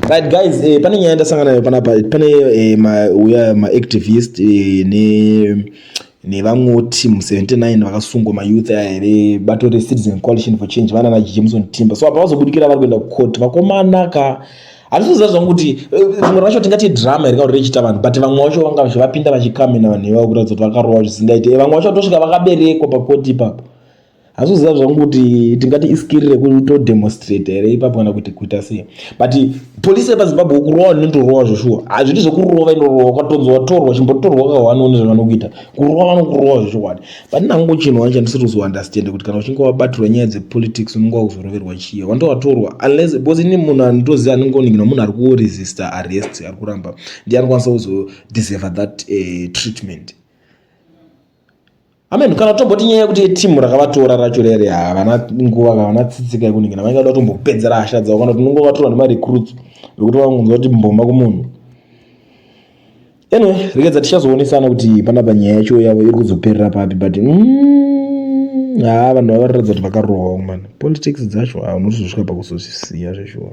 Right guys, pane nyaya ndasangana nayo panapa, pane ma activist nevamwe team 79 vakasungwa mayouth aya here, bato reCitizen Coalition for Change, vana naJameson Timber. So apa vazobudikira vari kuenda kucourt, vakomanaka. Handizviziva zvangu kuti rimwe racho tingati drama iri richita vanhu, but vamwe vacho vanga vachivapinda vachikamena vanhu ivavo kuratidza kuti vakarohwa zvisingaite. Vamwe vacho vatosvika vakaberekwa pakoti ipapo. Hazviziva zvangu kuti tingati iskiri rekutodemonstrate here ipapo kana kuti kuita sei. But polisi yepaZimbabwe kurohwa inotorwa zvoshua. Hazviti zvokurova inorohwa kwatonzi watorwa chimbotorwa kawanone zvavanokuita. Kurohwa vanokurohwa zvochokwadi. But nangu chinhu wacho handisiri kuzounderstand kuti kana uchinge wabatirwa nyaya dzepolitics unenge wakuzoroverwa chiya. Wandowatorwa unless because ini munhu anotoziva anongoningira munhu ari kuresista arrest ari kuramba ndiye anokwanisa kuzodeserve that treatment. Amen, kana tomboti nyaya kuti timu rakavatora racho rere havana nguva havana tsitsika yekuningira vaingada kutombopedzera hasha dzavo kana kuti unenge watorwa nemarecruits vekuti vangonzwa kuti mboma kumunhu. Anyway, rekedza tichazoonesana kuti panapa nyaya yacho yavo iri kuzoperera papi, but vanhu vavaratidza kuti vakarohwa man. Politics dzacho unotozosvika pakuzozvisiya zveshuwa.